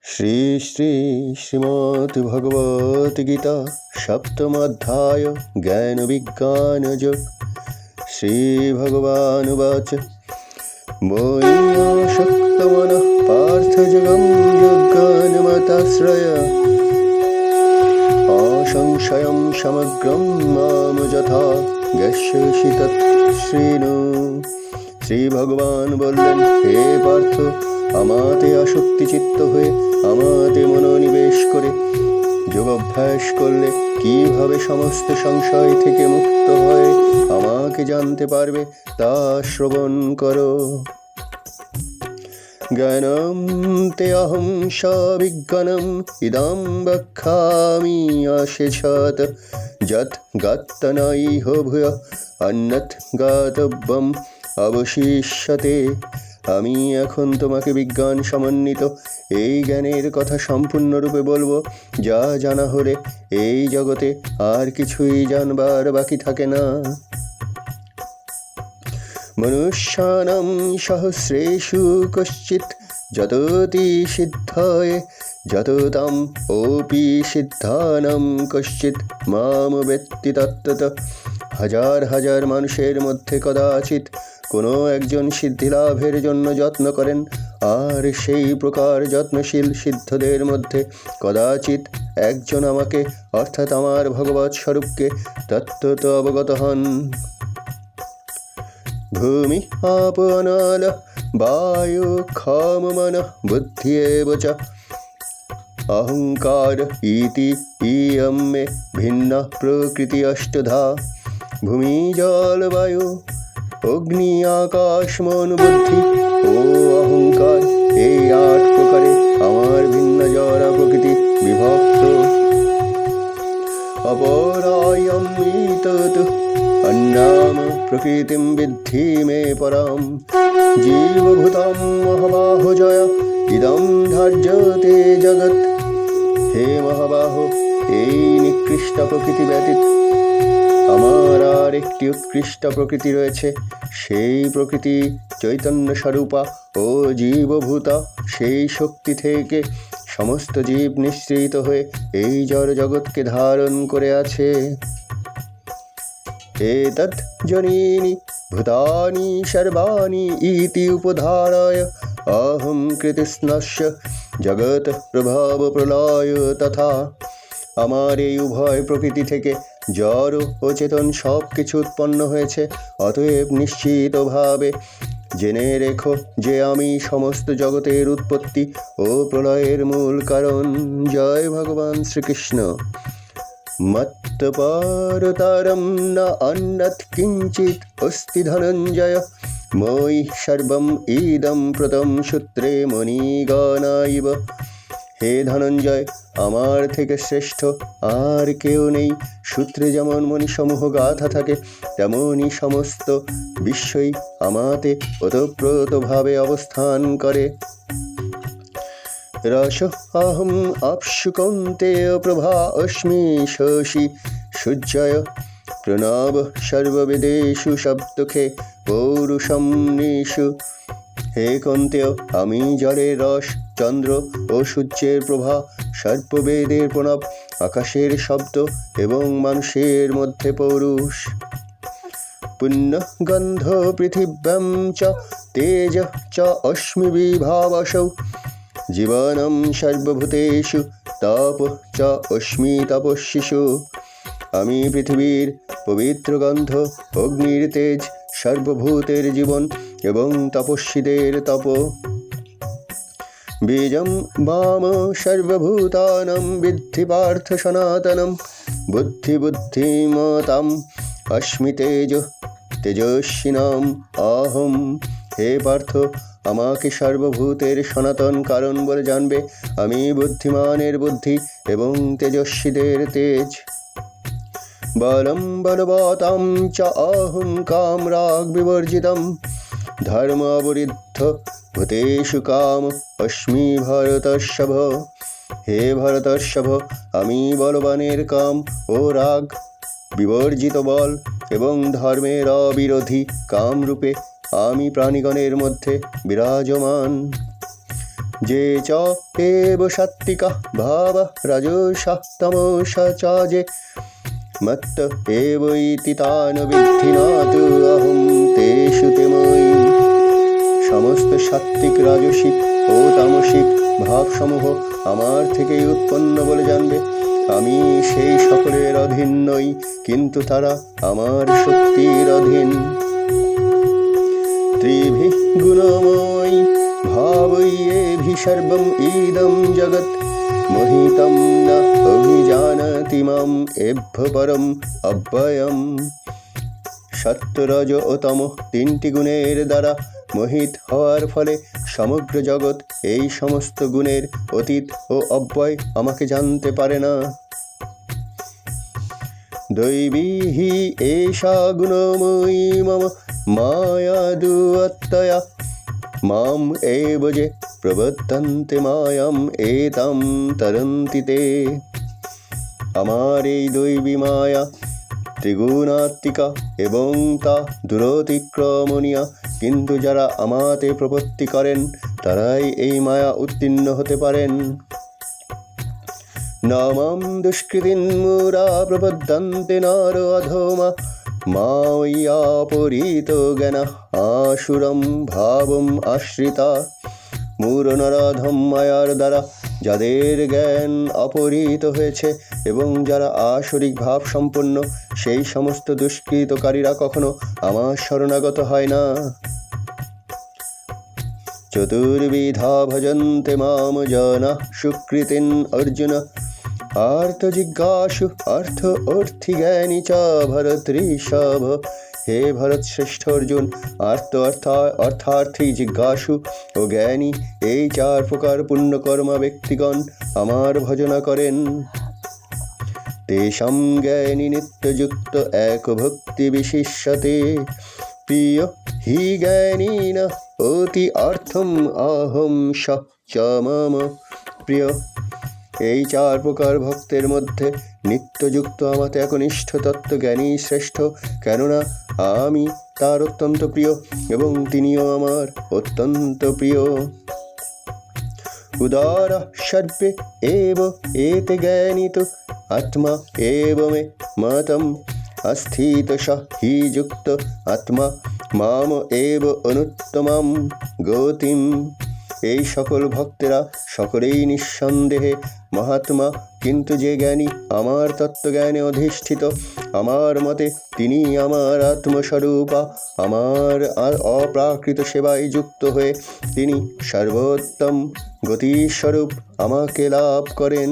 श्री श्री श्रीमद्भगवत गीता सप्तम अध्याय ज्ञान विज्ञान योग। श्री भगवानुवाच मोहियासक्तमनः पार्थ जगं यज्ञानमताश्रय असंशयं समग्रं माम यथा ज्ञास्यसि तत् शृणु। শ্রী ভগবান বললেন, হে পার্থ, আমাতে আসক্তিচিত্ত হয়ে আমাতে মনোনিবেশ করে যোগাভ্যাস করলে কিভাবে সমস্ত সংশয় থেকে মুক্ত হয়ে আমাকে জানতে পারবে তা শ্রবণ করো। জ্ঞানম তে অহং সবিজ্ঞানম ইদং বক্ষ্যামি অশেষত যৎ গাত্তনৈহ ভূয় অন্যৎ গাতব্যম অবশিষ্যতে। আমি এখন তোমাকে বিজ্ঞান সমন্বিত এই জ্ঞানের কথা সম্পূর্ণরূপে বলবো, যা জানা হলে এই জগতে আর কিছুই জানবার বাকি থাকে না। মনুষ্যানাং সহস্রেষু কশ্চিৎ যততি সিদ্ধায় যততাম ওপি সিদ্ধানাং কশ্চিৎ মাম বেত্তি তত্ত্বতঃ। হাজার হাজার মানুষের মধ্যে কদাচিৎ কোনো একজন সিদ্ধিলাভের জন্য যত্ন করেন, আর সেই প্রকার যত্নশীল সিদ্ধদের মধ্যে কদাচিৎ একজন আমাকে অর্থাৎ আমার ভগবৎ স্বরূপকে তত্ত্বত অবগত হন। ভূমি আপ অনল বায়ু খাম মনঃ বুদ্ধি এব চ অহংকার ইতি ইয়ং মে ভিন্না প্রকৃতি অষ্টধা। ভূমি জল বায়ু অগ্নি আকাশ মন বুদ্ধি ও অহংকার, এই 8 প্রকারে আমার ভিন্ন জড় প্রকৃতি বিভক্ত। অপরায়ম ইতত অন্যাম প্রকৃতিম বিদ্ধি মে পরাম। জীবভূতম মহাবাহো জয় ইদং ধার্যতে জগৎ। হে মহাবাহ, এই নিকৃষ্ট প্রকৃতি ব্যতীত আমার আর একটি উৎকৃষ্ট প্রকৃতি রয়েছে। সেই প্রকৃতি চৈতন্য স্বরূপা ও জীবভূতা। সেই শক্তি থেকে সমস্ত জীব নিঃসৃত হয়ে এই জড় জগৎকে ধারণ করে আছে। এতৎ জনীনি ভূতানি সর্বাণি ইতি উপধারায় অহং কৃতস্নস্য জগৎ প্রভাব প্রলয় তথা। আমার এই উভয় প্রকৃতি থেকে জড় ও চেতন সব কিছু উৎপন্ন হয়েছে। অতএব নিশ্চিতভাবে জেনে রেখো যে আমি সমস্ত জগতের উৎপত্তি ও প্রলয়ের মূল কারণ। জয় ভগবান শ্রীকৃষ্ণ। মত্তপরতরম না অন্যৎ কিঞ্চিৎ অস্তি ধনঞ্জয় মই সর্বম ইদম প্রতম সূত্রে মণিগণাইব। হে ধনঞ্জয়, আমার থেকে শ্রেষ্ঠ আর কেউ নেই। সূত্রে যেমন মণিসমূহ গাথা থাকে, তেমনই সমস্ত বিশ্বই আমাতে ওতপ্রোতভাবে অবস্থান করে। রস অহম আপসু কৌন্তেয় প্রভা অস্মি শশী সূর্যয় প্রণব সর্ববেদেষু শব্দখে পৌরুষম নিষু। হে কৌন্তেয়, আমি জলের রস, চন্দ্র ও সূর্যের প্রভা, সর্ববেদের প্রণব, আকাশের শব্দ এবং মানুষের মধ্যে পৌরুষ। পুণ্য গন্ধ পৃথিব্যাম চ তেজ চ অস্মি বিভাবসৌ জীবনম সর্বভূতেষু তপ চ অস্মি তপস্বিষু। আমি পৃথিবীর পবিত্র গন্ধ, অগ্নির তেজ, সর্বভূতের জীবন এবং তপস্বীদের তপ। বীজম বাম সর্বভূতানাং বিদ্ধি পার্থ সনাতনম বুদ্ধি বুদ্ধিমতাম অস্মি তেজ তেজস্বিনাম অহম। হে পার্থ, আমাকে সর্বভূতের সনাতন কারণ বলে জানবে। আমি বুদ্ধিমানের বুদ্ধি এবং তেজস্বীদের তেজ। বলম বলবতাম চ অহং কাম রাগ বিবর্জিতম ধর্ম অবরিদ্ধ ভূতেষু কাম অস্মি ভরতর্ষভ। হে ভরতর্ষভ, আমি বলবানের কাম ও রাগ বিবর্জিত বল এবং ধর্মের অবিরোধী কামরূপে আমি প্রাণীগণের মধ্যে বিরাজমান। যে চ এব সাত্বিকা ভাব রাজসঃ তমসা চ যে মত্ত এব ইতি তান বিদ্ধি না তু অহং তেষু তে ময়ি। সমস্ত সাত্বিক, রাজসিক ও তামসিক ভাবসমূহ আমার থেকেই উৎপন্ন বলে জানবে। আমি সেই সকলের অধীন নই, কিন্তু তারা আমার শক্তির অধীন। ত্রিভিঃ গুণময়ী ভাবৈয়েভি সর্বম ইদং জগৎ মোহিতং ন অভিজানতি মাম এভ্য পরম অব্যয়ম। সত্য, রজ ও তম তিনটি গুণের দ্বারা মোহিত হওয়ার ফলে সমগ্র জগৎ এই সমস্ত গুণের অতীত ও অব্যয় আমাকে জানতে পারে না। দৈবী হি এষা গুণময়ী মম মায়া দুয়ত্তয়া মাম এব যে প্রবর্তন্তে মায়াম এতাম তরন্তি তে। আমার এই দৈবী মায়া ত্রিগুণাত্মিকা এবং তা দুরতিক্রমণীয়, কিন্তু যারা আমাতে প্রপত্তি করেন তারাই এই মায়া উত্তীর্ণ হতে পারেন। নামাম দুষ্কৃতিন মুরা প্রপদ্যন্তে নর অধমা মায়াপরিত জ্ঞান আসুরম ভাবম আশ্রিতা। মূঢ় নরাধম মায়ার দ্বারা যাদের জ্ঞান অপহৃত হয়েছে এবং যারা আসরিক ভাব সম্পন্ন, সেই সমস্ত দুষ্কৃতকারীরা কখনো আমার শরণাগত হয় না। চতুর্বিধা ভজন্তে মাম জনা সুকৃতিন অর্জুন আর্থ জিজ্ঞাসু অর্থ অর্থি জ্ঞানী চ ভরতৃষভ। হে ভরত শ্রেষ্ঠ অর্জুন, অর্থার্থী, জিজ্ঞাসু ও জ্ঞানী এই চার প্রকার পুণ্যকর্মা ব্যক্তিগণ আমার ভজনা করেন। তেষাং জ্ঞানী নিত্যযুক্ত এক ভক্তি বিশিষ্যতে প্রিয় হি জ্ঞানীন অতি অর্থম অহং স চ মম প্রিয়। এই চার প্রকার ভক্তের মধ্যে নিত্যযুক্ত আমাতে একনিষ্ঠ তত্ত্বজ্ঞানী শ্রেষ্ঠ, কেননা আমি তার অত্যন্ত প্রিয় এবং তিনিও আমার অত্যন্ত প্রিয়। উদার সর্বে এব এতে জ্ঞানিত আত্মা এব মে মতম অস্থিত স হি যুক্ত আত্মা মাম এব অনুত্তমাম গতিম। এই সকল ভক্তেরা সকলেই নিঃসন্দেহে মহাত্মা, কিন্তু যে জ্ঞানী আমার তত্ত্বজ্ঞানে অধিষ্ঠিত, আমার মতে তিনি আমার আত্মস্বরূপা, আমার অপ্রাকৃত সেবায় যুক্ত হয়ে তিনি সর্বোত্তম গতিস্বরূপ আমাকে লাভ করেন।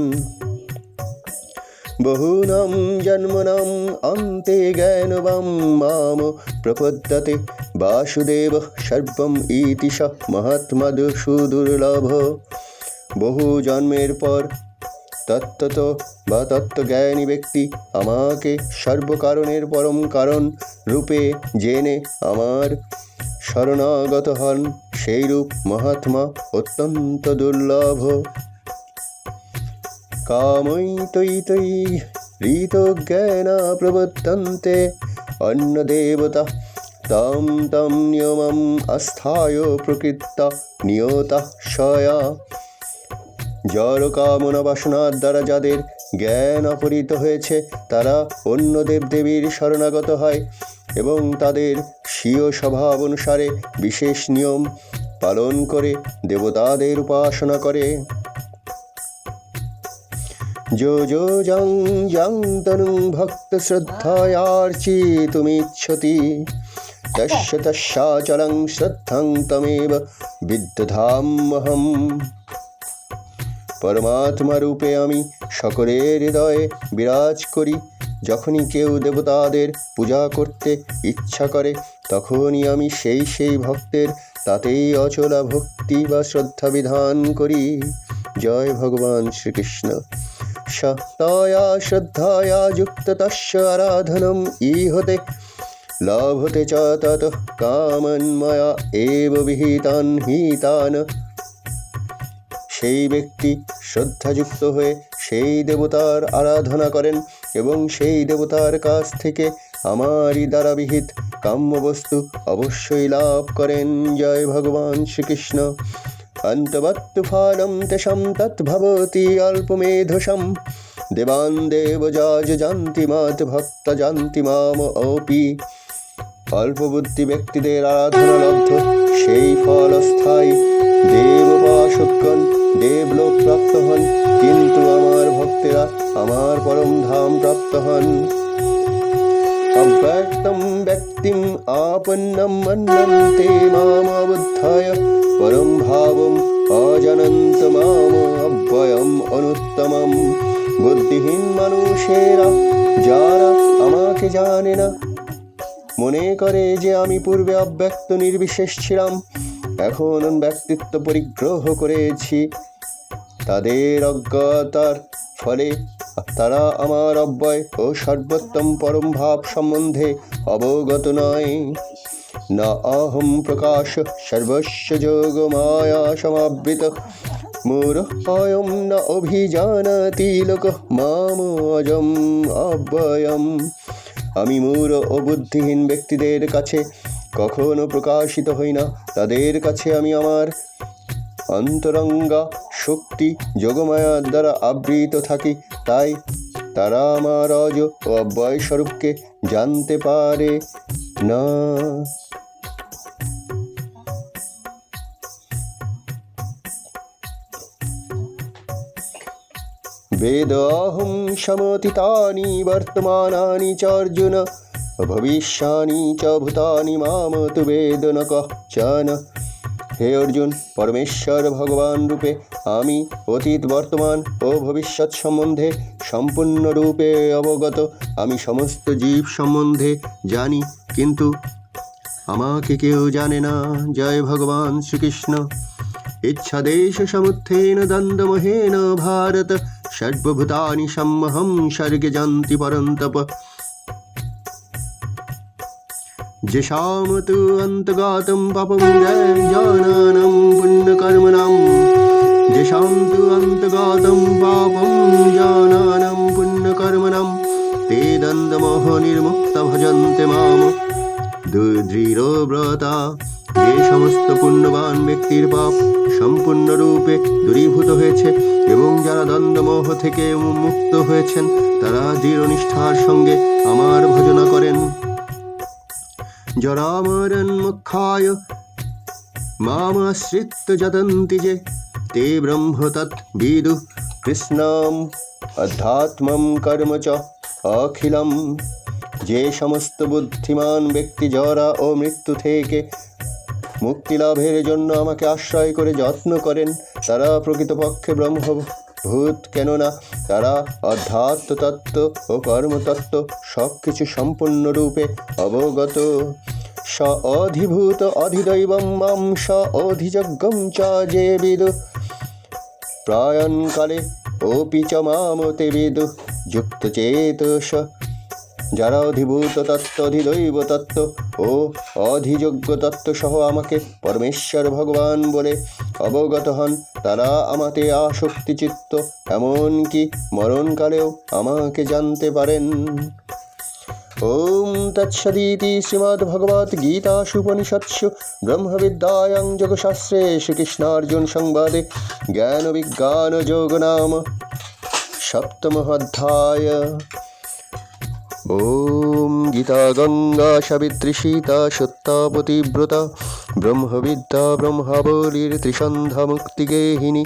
বহুনাম জন্মনাম অন্তে জ্ঞানবাম মাম প্রপদ্যতে বাসুদেব সর্বম ইতি স মহাত্মা সুদুর্লভ। বহু জন্মের পর তত্ত্বজ্ঞানী ব্যক্তি আমাকে সর্বকারণের পরম কারণ রূপে জেনে আমার শরণাগত হন। সেই রূপ মহাত্মা অত্যন্ত দুর্লভ। কামৈ তৈ তৈ ঋত জ্ঞানা প্রবর্তন্তে অন্য দেবতা তম তম নিয়মম আস্থায় প্রকৃত নিয়তা সয়া। জড় কামনা বাসনার দ্বারা যাদের জ্ঞান অপহৃত হয়েছে তারা অন্য দেবদেবীর শরণাগত হয় এবং তাদের স্বীয় স্বভাব অনুসারে বিশেষ নিয়ম পালন করে দেবতাদের উপাসনা করে। যো যো জং জং তনুং ভক্ত শ্রদ্ধায়ার্চিতুমিচ্ছতি তস্য তস্যাচলং শ্রদ্ধাং তমেব বিদ্যধাম্যহম। পরমাত্মা রূপে আমি সকলের হৃদয়ে বিরাজ করি। যখনই কেউ দেবতাদের পূজা করতে ইচ্ছা করে তখনই আমি সেই ভক্তের তাতেই অচলা ভক্তি বা শ্রদ্ধা বিধান করি। জয় ভগবান শ্রীকৃষ্ণ। সতয়া শ্রদ্ধায়া যুক্ত তস্য আরাধনম ইহতে লাভতে চ ততঃ কামন্ময়া এব বিহিতান হিতান। সেই ব্যক্তি শ্রদ্ধাযুক্ত হয়ে সেই দেবতার আরাধনা করেন এবং সেই দেবতার কাছ থেকে আমারই দ্বারা বিহিত কাম্যবস্তু অবশ্যই লাভ করেন। জয় ভগবান শ্রীকৃষ্ণ। अन्तवत्तुफानं तेषां तत् भवति अल्पमेधसां देवान् देवजाजन्ति मत् भक्त जानति माम अपि অল্পবুদ্ধি ব্যক্তিদের আরাধনা লব্ধ সেই ফল অস্থায়ী দেবপাশকগণ দেবলোক প্রাপ্ত হন, কিন্তু আমার ভক্তেরা আমার পরম ধাম প্রাপ্ত হন। অব্যক্তম ব্যক্তিম আপন্নম মন্যন্তে মাম অবুদ্ধায় পরম ভাবম অজানন্ত মাম অব্যয়ম অনুত্তমম। বুদ্ধিহীন মানুষেরা যারা আমাকে জানে না মনে করে যে আমি পূর্বে অব্যক্ত নির্বিশেষ ছিলাম, এখন ব্যক্তিত্ব পরিগ্রহ করেছি। তাদের অজ্ঞতার ফলে তারা আমার অব্যয় ও সর্বোত্তম পরম ভাব সম্বন্ধে অবগত নয়। না অহম প্রকাশ সর্বস্ব যোগ মায়া সমাবৃত মূঢ়ঃ ন অভিজানতি লোকঃ মাম অজম অব্যয়ম। আমি মূঢ় ও বুদ্ধিহীন ব্যক্তিদের কাছে কখনো প্রকাশিত হই না। তাদের কাছে আমি আমার অন্তরঙ্গা শক্তি যোগমায়ার দ্বারা আবৃত থাকি, তাই তারা আমার অজ ও অব্যয় স্বরূপকে জানতে পারে না। বেদাহং সমতীতানি বর্তমানানি চ অর্জুন ভবিষ্যানি চ ভূতানি মাম তু বেদ ন কশ্চন। হে অর্জুন, পরমেশ্বর ভগবান রূপে আমি অতীত বর্তমান ও ভবিষ্যৎ সম্বন্ধে সম্পূর্ণরূপে অবগত। আমি সমস্ত জীব সম্বন্ধে জানি, কিন্তু আমাকে কেউ জানে না। জয় ভগবান শ্রীকৃষ্ণ। ইচ্ছাদেশ সমুত্থেন দ্বন্দ্বমোহেন ভারত সর্বভূতানি সম্মোহং স্বর্গে যান্তি পরন্তপ। যেষাম তু অন্তর্গতম পাপম জানানাম পুণ্যকর্মণাম যেষাম তু অন্তর্গতম পাপম জানানাম পুণ্যকর্মণাম তে দ্বন্দ্বমোহ নির্মুক্ত ভজন্তে মাম দৃঢ়ব্রতা। যে সমস্ত পুণ্যবান ব্যক্তির পাপ সম্পূর্ণরূপে দূরীভূত হয়েছে এবং যারা দ্বন্দ্বমোহ থেকে মুক্ত হয়েছেন, তারা দৃঢ় নিষ্ঠার সঙ্গে আমার ভজনা করেন। জরামরন্মুক্ষায় মামাশ্রিত্য যতন্তি যে তে ব্রহ্ম তৎ বিদুঃ কৃষ্ণম অধ্যাত্মম কর্ম চ অখিলম। যে সমস্ত বুদ্ধিমান ব্যক্তি জরা ও মৃত্যু থেকে মুক্তি লাভের জন্য আমাকে আশ্রয় করে যত্ন করেন, তারা প্রকৃতপক্ষে ব্রহ্মভূত, কেননা তারা অধ্যাত্ম তত্ত্ব ও কর্মতত্ত্ব সব কিছু সম্পূর্ণরূপে অবগত। স অধিভূত অধিদৈবম মাম স অধিযজ্ঞম চ যে বিদুঃ প্রয়াণকালে অপি চ মাম তে বিদুঃ যুক্তচেতস। যারা অধিভূত তত্ত্ব, অধিদৈব তত্ত্ব ও অধিযোগ্য তত্ত্ব সহ আমাকে পরমেশ্বর ভগবান বলে অবগত হন, তারা আমাতে আসক্তিচিত্ত, এমনকি মরণকালেও আমাকে জানতে পারেন। ওম তৎসদিতি শ্রীমদ্ভগবদ্গীতাসুপনিষৎসু ব্রহ্মবিদ্যায়াং যোগশাস্ত্রে শ্রীকৃষ্ণার্জুন সংবাদে জ্ঞানবিজ্ঞানযোগ নাম সপ্তমঃ অধ্যায়। ওম গীতা গঙ্গা সাবিত্রী সীতা সত্তা পতিব্রতা ব্রহ্মবিদ্যা ব্রহ্মাবলীর ত্রিসন্ধ্যা মুক্তিগেহিনী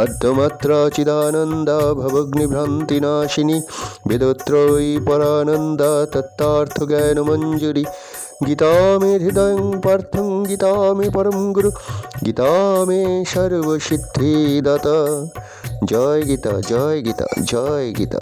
আদ্যমাত্রা চিদানন্দা ভবগ্নিভ্রান্তিনাশিনী বেদত্রয়ী পরানন্দা তত্ত্বার্থ জ্ঞানমঞ্জুরি। গীতা মে হৃদয়ং পার্থং গীতা মে পরম গুরু গীতা মে সর্বসিদ্ধিদাতা। জয় গীতা, জয় গীতা, জয় গীতা।